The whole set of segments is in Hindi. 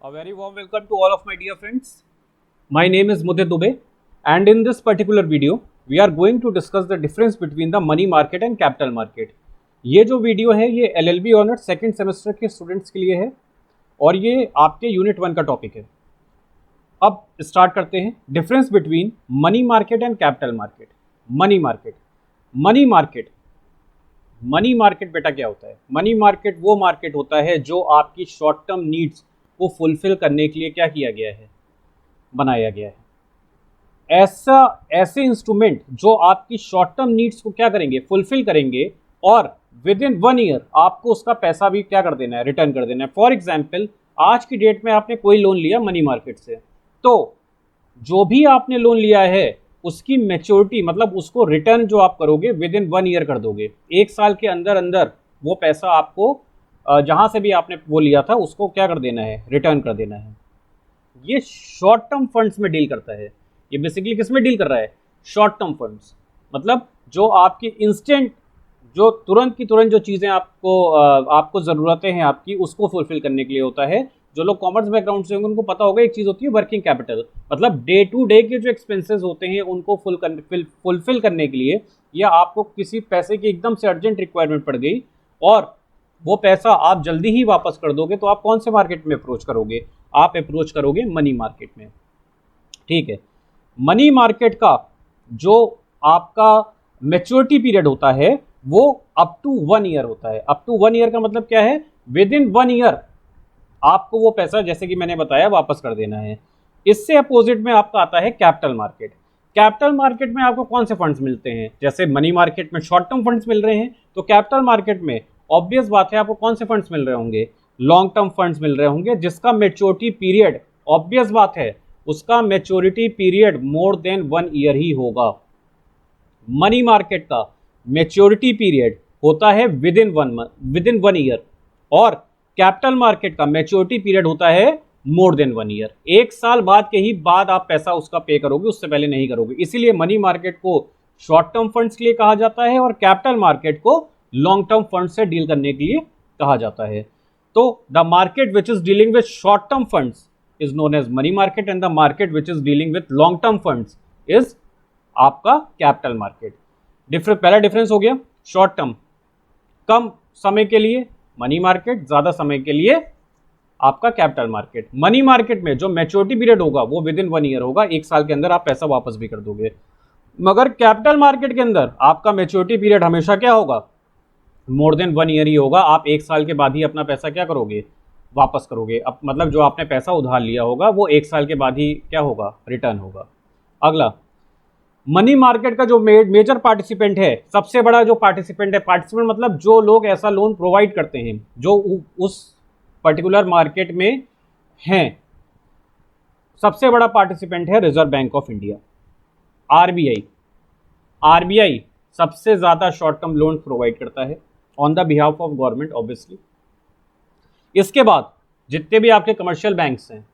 A very warm welcome to all of my dear friends. My name is Mudit Dubey, and in this particular video, we are going to discuss the difference between the money market and capital market. ये जो वीडियो है ये LLB ऑनर्स सेकेंड सेमेस्टर के स्टूडेंट्स के लिए है और ये आपके यूनिट 1 का टॉपिक है। अब स्टार्ट करते हैं। Difference between money market and capital market. Money market money market बेटा क्या होता है? मनी मार्केट वो मार्केट होता है जो आपकी शॉर्ट टर्म नीड्स को फुलफिल करने के लिए क्या किया गया है, बनाया गया है। ऐसे इंस्ट्रूमेंट जो आपकी शॉर्ट टर्म नीड्स को क्या करेंगे, फुलफिल करेंगे और विद इन 1 ईयर आपको उसका पैसा भी क्या कर देना है, रिटर्न कर देना है। फॉर एग्जाम्पल, आज की डेट में आपने कोई लोन लिया मनी मार्केट से, तो जो भी आपने लोन लिया है उसकी मैच्योरिटी मतलब उसको रिटर्न जो आप करोगे विद इन 1 ईयर कर दोगे। 1 साल के अंदर अंदर वो पैसा आपको जहां से भी आपने वो लिया था उसको क्या कर देना है, रिटर्न कर देना है। ये शॉर्ट टर्म फंड्स में डील करता है। ये बेसिकली किस में डील कर रहा है? शॉर्ट टर्म फंड्स, मतलब जो आपकी इंस्टेंट, जो तुरंत की तुरंत जो चीज़ें आपको ज़रूरतें हैं आपकी, उसको फुलफिल करने के लिए होता है। जो लोग कॉमर्स बैकग्राउंड से होंगे उनको पता होगा एक चीज़ होती है वर्किंग कैपिटल, मतलब डे टू डे के जो एक्सपेंसेस होते हैं उनको फुलफिल करने के लिए, या आपको किसी पैसे की एकदम से अर्जेंट रिक्वायरमेंट पड़ गई और वो पैसा आप जल्दी ही वापस कर दोगे, तो आप कौन से मार्केट में अप्रोच करोगे? आप अप्रोच करोगे मनी मार्केट में। ठीक है, मनी मार्केट का जो आपका मैच्योरिटी पीरियड होता है वो अप टू 1 ईयर होता है। अप टू 1 ईयर का मतलब क्या है? विद इन 1 ईयर आपको वो पैसा, जैसे कि मैंने बताया, वापस कर देना है। इससे अपोजिट में आपका आता है कैपिटल मार्केट। कैपिटल मार्केट में आपको कौन से फंड्स मिलते हैं? जैसे मनी मार्केट में शॉर्ट टर्म फंड्स मिल रहे हैं, तो कैपिटल मार्केट में ऑब्वियस बात है आपको कौन से फंड्स मिल रहे होंगे? लॉन्ग टर्म फंड्स मिल रहे होंगे, जिसका मैच्योरिटी पीरियड, ऑब्वियस बात है उसका maturity period more than 1 year ही होगा। मनी मार्केट का मैच्योरिटी पीरियड होता है विद इन 1 ईयर, और कैपिटल मार्केट का मैच्योरिटी पीरियड होता है मोर देन 1 ईयर। 1 साल बाद के ही बाद आप पैसा उसका पे करोगे, उससे पहले नहीं करोगे। इसीलिए मनी मार्केट को शॉर्ट टर्म फंड्स के लिए कहा जाता है और कैपिटल मार्केट को लॉन्ग टर्म फंड से डील करने के लिए कहा जाता है। तो the market which is dealing with short term funds is known as money market and the market which is dealing with long term funds is आपका कैपिटल मार्केट। पहला डिफरेंस हो गया शॉर्ट टर्म, कम समय के लिए मनी मार्केट, ज्यादा समय के लिए आपका कैपिटल मार्केट। मनी मार्केट में जो मैच्योरिटी पीरियड होगा वो विद इन 1 ईयर होगा, 1 साल के अंदर आप पैसा वापस भी कर दोगे। मगर कैपिटल मार्केट के अंदर आपका मैच्योरिटी पीरियड हमेशा क्या होगा? मोर देन 1 ईयर ही होगा। आप 1 साल के बाद ही अपना पैसा क्या करोगे? वापस करोगे। अब मतलब जो आपने पैसा उधार लिया होगा वो 1 साल के बाद ही क्या होगा? रिटर्न होगा। अगला, मनी मार्केट का जो मेजर पार्टिसिपेंट है, सबसे बड़ा जो पार्टिसिपेंट है, पार्टिसिपेंट मतलब जो लोग ऐसा लोन प्रोवाइड करते हैं जो उस पर्टिकुलर मार्केट में हैं, सबसे बड़ा पार्टिसिपेंट है reserve bank of India, RBI. RBI सबसे ज्यादा शॉर्ट टर्म लोन प्रोवाइड करता है on the behalf of government obviously. इसके बाद जितने भी आपके कमर्शियल बैंक्स हैं,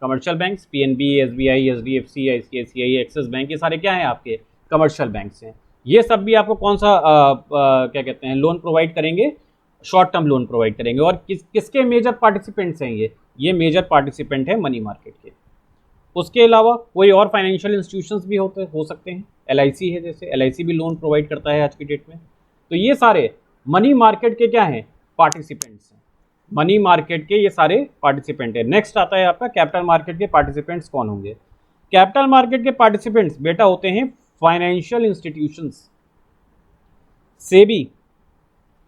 commercial banks, PNB, SBI, HDFC, ICICI, axis bank, ये सारे क्या हैं? आपके कमर्शियल बैंक्स हैं। ये सब भी आपको कौन सा क्या कहते हैं, लोन प्रोवाइड करेंगे? शॉर्ट टर्म लोन प्रोवाइड करेंगे। और किसके मेजर पार्टिसिपेंट्स हैं ये मेजर पार्टिसिपेंट है मनी मार्केट के। उसके अलावा कोई और फाइनेंशियल इंस्टीट्यूशंस भी हो सकते हैं। एलआईसी है, जैसे एलआईसी भी लोन प्रोवाइड करता है आज की डेट में। तो ये सारे मनी मार्केट के क्या हैं? पार्टिसिपेंट्स हैं। मनी मार्केट के ये सारे पार्टिसिपेंट है। नेक्स्ट आता है आपका कैपिटल मार्केट के पार्टिसिपेंट्स कौन होंगे? कैपिटल मार्केट के पार्टिसिपेंट्स बेटा होते हैं फाइनेंशियल इंस्टीट्यूशंस, सेबी,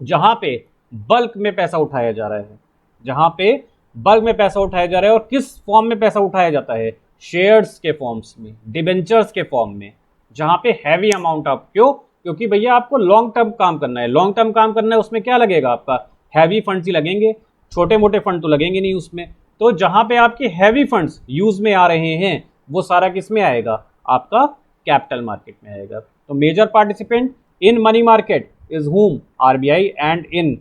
जहां पे बल्क में पैसा उठाया जा रहा है, जहां पे बल्क में पैसा उठाया जा रहा है। और किस फॉर्म में पैसा उठाया जाता है? शेयर्स के फॉर्म्स में, डिबेंचर्स के फॉर्म में, जहां पे हैवी अमाउंट ऑफ, क्यों? क्योंकि भैया आपको लॉन्ग टर्म काम करना है। लॉन्ग टर्म काम करना है, उसमें क्या लगेगा? आपका हैवी फंड्स ही लगेंगे, छोटे मोटे फंड तो लगेंगे नहीं उसमें। तो जहां पे आपके हैवी फंड्स यूज में आ रहे हैं वो सारा किस में आएगा? आपका कैपिटल मार्केट में आएगा। तो major participant in money market is whom? RBI. And in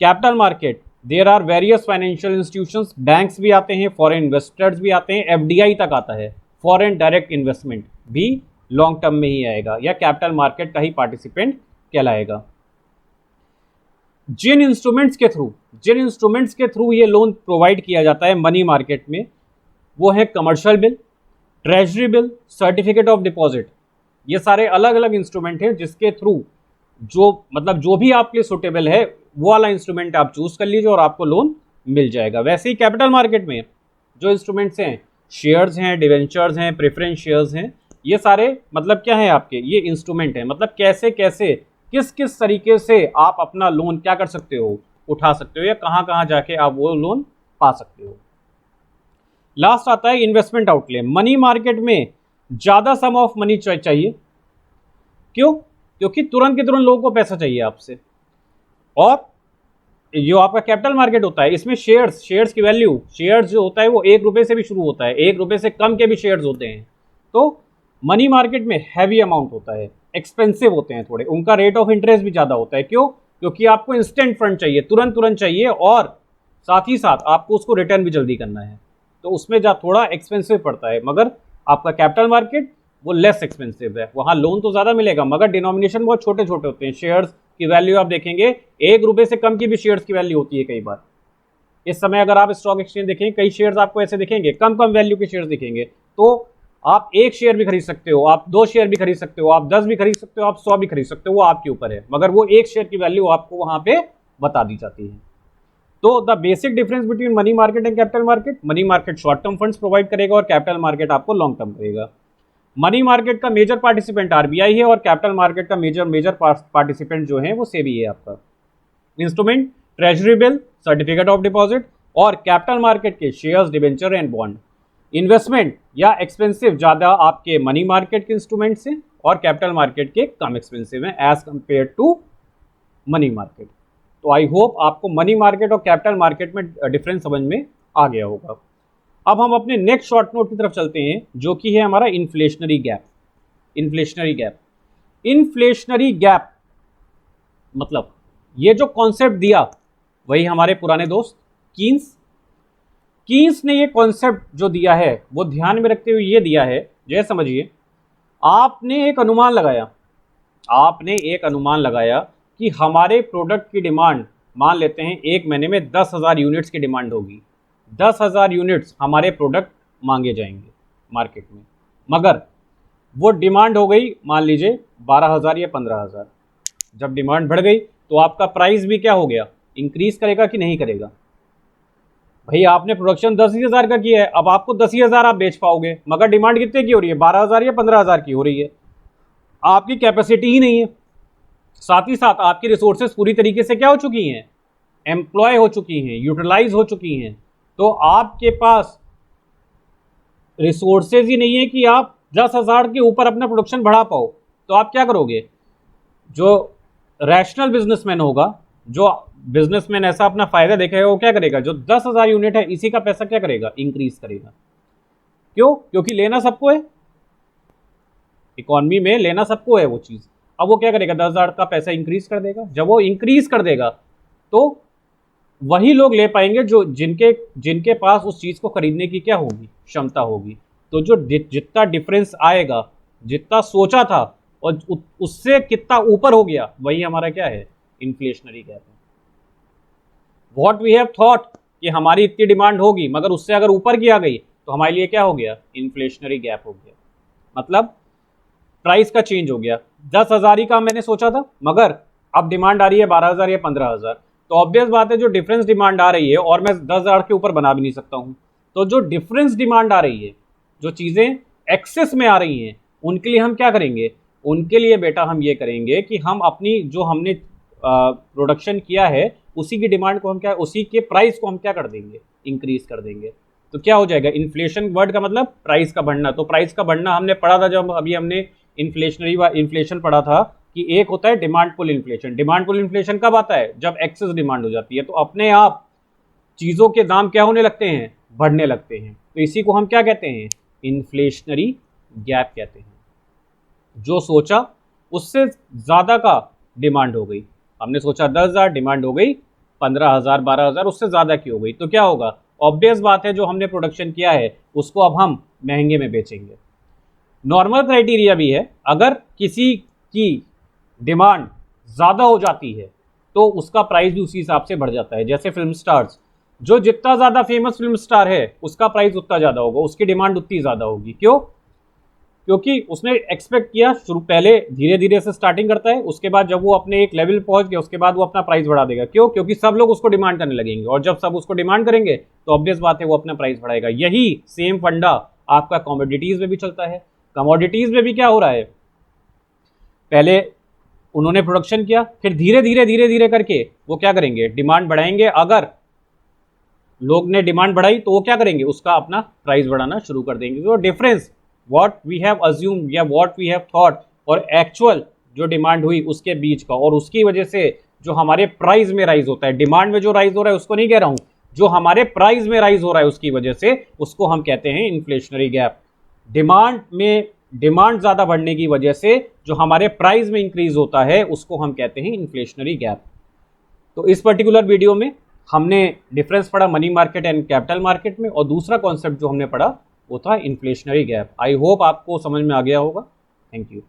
capital market there are various financial institutions, banks भी आते हैं, फॉरेन इन्वेस्टर्स भी आते हैं, एफडीआई तक आता है, फॉरेन डायरेक्ट इन्वेस्टमेंट भी लॉन्ग टर्म में ही आएगा या कैपिटल मार्केट का ही पार्टिसिपेंट कहलाएगा। जिन इंस्ट्रूमेंट्स के थ्रू ये लोन प्रोवाइड किया जाता है मनी मार्केट में, वो है commercial bill, treasury bill, certificate of deposit. ये सारे अलग अलग इंस्ट्रूमेंट हैं जिसके थ्रू जो भी आपके लिए सुटेबल है वो वाला इंस्ट्रूमेंट आप चूज कर लीजिए और आपको लोन मिल जाएगा। वैसे ही कैपिटल मार्केट में जो इंस्ट्रूमेंट्स हैं, शेयर्स हैं, डिवेंचर्स हैं, प्रेफरेंस शेयर्स हैं, ये सारे क्या है आपके, ये इंस्ट्रूमेंट हैं। कैसे कैसे किस किस तरीके से आप अपना लोन क्या कर सकते हो, उठा सकते हो, या कहाँ कहाँ जाके आप वो लोन पा सकते हो। लास्ट आता है इन्वेस्टमेंट आउटले। मनी मार्केट में ज़्यादा सम ऑफ मनी चाहिए। क्यों? क्योंकि तुरंत के तुरंत लोगों को पैसा चाहिए आपसे। और जो आपका कैपिटल मार्केट होता है, इसमें शेयर्स की वैल्यू, शेयर्स जो होता है वो 1 रुपये से भी शुरू होता है, 1 रुपये से कम के भी शेयर्स होते हैं। तो मनी मार्केट में हैवी अमाउंट होता है, एक्सपेंसिव होते हैं थोड़े, उनका रेट ऑफ इंटरेस्ट भी ज़्यादा होता है। क्यों? क्योंकि आपको इंस्टेंट फंड चाहिए, तुरंत चाहिए, और साथ ही साथ आपको उसको रिटर्न भी जल्दी करना है, तो उसमें थोड़ा एक्सपेंसिव पड़ता है। मगर आपका कैपिटल मार्केट वो लेस एक्सपेंसिव है, वहाँ लोन तो ज़्यादा मिलेगा मगर डिनोमिनेशन बहुत छोटे छोटे होते हैं। शेयर्स की वैल्यू आप देखेंगे 1 रुपये से कम की भी शेयर्स की वैल्यू होती है कई बार। इस समय अगर आप स्टॉक एक्सचेंज देखेंगे, कई शेयर्स आपको ऐसे दिखेंगे, कम वैल्यू के शेयर्स दिखेंगे। तो आप 1 शेयर भी खरीद सकते हो, आप 2 शेयर भी खरीद सकते हो, आप 10 भी खरीद सकते हो, आप 100 भी खरीद सकते हो, वो आपके ऊपर है। मगर वो 1 शेयर की वैल्यू आपको वहां पे बता दी जाती है। तो the basic difference between money market and capital market, money market short term funds provide करेगा और कैपिटल मार्केट आपको लॉन्ग टर्म करेगा। मनी मार्केट का मेजर पार्टिसिपेंट आरबीआई है और कैपिटल मार्केट का मेजर पार्टिसिपेंट जो है वो सेबी है आपका। Instrument treasury bill, certificate of deposit, और कैपिटल मार्केट के shares, debenture and bond. Investment या एक्सपेंसिव ज़्यादा आपके मनी मार्केट के इंस्ट्रूमेंट से और कैपिटल मार्केट के कम एक्सपेंसिव हैं as compare to money market. तो आई होप आपको मनी मार्केट और कैपिटल मार्केट में डिफरेंस समझ में आ गया होगा। अब हम अपने नेक्स्ट शॉर्ट नोट की तरफ चलते हैं, जो कि है हमारा इन्फ्लेशनरी गैप। इन्फ्लेशनरी गैप ये जो कॉन्सेप्ट दिया वही हमारे पुराने दोस्त कीन्स ने ये कॉन्सेप्ट जो दिया है वो ध्यान में रखते हुए ये दिया है, जैसे समझिए आपने एक अनुमान लगाया कि हमारे प्रोडक्ट की डिमांड, मान लेते हैं 1 महीने में 10,000 यूनिट्स की डिमांड होगी, 10,000 यूनिट्स हमारे प्रोडक्ट मांगे जाएंगे मार्केट में, मगर वो डिमांड हो गई मान लीजिए 12,000 या 15,000। जब डिमांड बढ़ गई तो आपका प्राइस भी क्या हो गया, इंक्रीज करेगा कि नहीं करेगा? भाई आपने प्रोडक्शन 10,000 का किया है, अब आपको 10,000 आप बेच पाओगे, मगर डिमांड कितने की हो रही है, 12,000 या 15,000 की हो रही है। आपकी कैपेसिटी ही नहीं है, साथ ही साथ आपकी रिसोर्सेज पूरी तरीके से क्या हो चुकी हैं, एम्प्लॉय हो चुकी हैं, यूटिलाइज हो चुकी हैं। तो आपके पास रिसोर्सेज ही नहीं है कि आप 10,000 के ऊपर अपना प्रोडक्शन बढ़ा पाओ। तो आप क्या करोगे? जो रैशनल बिजनेसमैन होगा, जो बिजनेसमैन ऐसा अपना फायदा देखेगा, वो क्या करेगा, जो 10,000 यूनिट है इसी का पैसा क्या करेगा, इंक्रीज करेगा। क्यों? क्योंकि लेना सबको है, इकोनॉमी में लेना सबको है वो चीज। अब वो क्या करेगा, 10,000 का पैसा इंक्रीज कर देगा। जब वो इंक्रीज कर देगा तो वही लोग ले पाएंगे जो जिनके पास उस चीज को खरीदने की क्या होगी, क्षमता होगी। तो जो जितना डिफरेंस आएगा, जितना सोचा था और उससे कितना ऊपर हो गया, वही हमारा क्या है, इन्फ्लेशनरी गैप है। व्हाट वी हैव थॉट कि हमारी इतनी डिमांड होगी, मगर उससे अगर ऊपर की आ गई तो हमारे लिए क्या हो गया, इन्फ्लेशनरी गैप हो गया। मतलब प्राइस का चेंज हो गया। 10,000 ही का मैंने सोचा था, मगर अब डिमांड आ रही है 12,000 या 15,000। तो ऑब्वियस बात है, जो डिफरेंस डिमांड आ रही है, और मैं 10,000 के ऊपर बना भी नहीं सकता हूं। तो जो डिफरेंस डिमांड आ रही है, जो चीजें एक्सेस में आ रही हैं, उनके लिए हम क्या करेंगे, उनके लिए बेटा हम ये करेंगे कि हम अपनी जो हमने प्रोडक्शन किया है उसी की डिमांड को हम क्या, उसी के प्राइस को हम क्या कर देंगे, इंक्रीज कर देंगे। तो क्या हो जाएगा, इन्फ्लेशन वर्ड का मतलब प्राइस का बढ़ना। तो प्राइस का बढ़ना हमने पढ़ा था जब अभी हमने इन्फ्लेशन पढ़ा था कि एक होता है demand pull inflation. Demand pull inflation कब आता है, जब एक्सेस डिमांड हो जाती है, तो अपने आप चीज़ों के दाम क्या होने लगते हैं, बढ़ने लगते हैं। तो इसी को हम क्या कहते हैं, इन्फ्लेशनरी गैप कहते हैं। जो सोचा उससे ज़्यादा का डिमांड हो गई, हमने सोचा 10,000, डिमांड हो गई 15,000, 12,000, उससे ज़्यादा की हो गई, तो क्या होगा, ऑब्वियस बात है जो हमने प्रोडक्शन किया है उसको अब हम महंगे में बेचेंगे। नॉर्मल क्राइटेरिया भी है, अगर किसी की डिमांड ज़्यादा हो जाती है तो उसका प्राइस भी उसी हिसाब से बढ़ जाता है। जैसे फिल्म स्टार्स, जो जितना ज़्यादा फेमस फिल्म स्टार है उसका प्राइस उतना ज़्यादा होगा, उसकी डिमांड उतनी ज़्यादा होगी। क्यों? क्योंकि उसने एक्सपेक्ट किया, शुरू पहले धीरे धीरे से स्टार्टिंग करता है, उसके बाद जब वो अपने एक लेवल पहुंच गया उसके बाद वो अपना प्राइस बढ़ा देगा। क्यों? क्योंकि सब लोग उसको डिमांड करने लगेंगे, और जब सब उसको डिमांड करेंगे तो ऑब्वियस बात है वो अपना प्राइस बढ़ाएगा। यही सेम फंडा आपका कमोडिटीज में भी चलता है। कमोडिटीज में भी क्या हो रहा है, पहले उन्होंने प्रोडक्शन किया, फिर धीरे धीरे करके वो क्या करेंगे, डिमांड बढ़ाएंगे। अगर लोग ने डिमांड बढ़ाई तो वो क्या करेंगे, उसका अपना प्राइस बढ़ाना शुरू कर देंगे। तो difference what we have assumed या व्हाट वी हैव थॉट और एक्चुअल जो डिमांड हुई उसके बीच का, और उसकी वजह से जो हमारे प्राइस में राइज होता है, डिमांड में जो राइज हो रहा है उसको नहीं कह रहा हूं, जो हमारे प्राइस में राइज हो रहा है उसकी वजह से, उसको हम कहते हैं इन्फ्लेशनरी गैप। डिमांड ज्यादा बढ़ने की वजह से जो हमारे प्राइस में इंक्रीज होता है उसको हम कहते हैं इन्फ्लेशनरी गैप। तो इस पर्टिकुलर वीडियो में हमने डिफरेंस पढ़ा money market and capital market में, और दूसरा कॉन्सेप्ट जो हमने पढ़ा वो था इन्फ्लेशनरी गैप। आई होप आपको समझ में आ गया होगा। Thank you.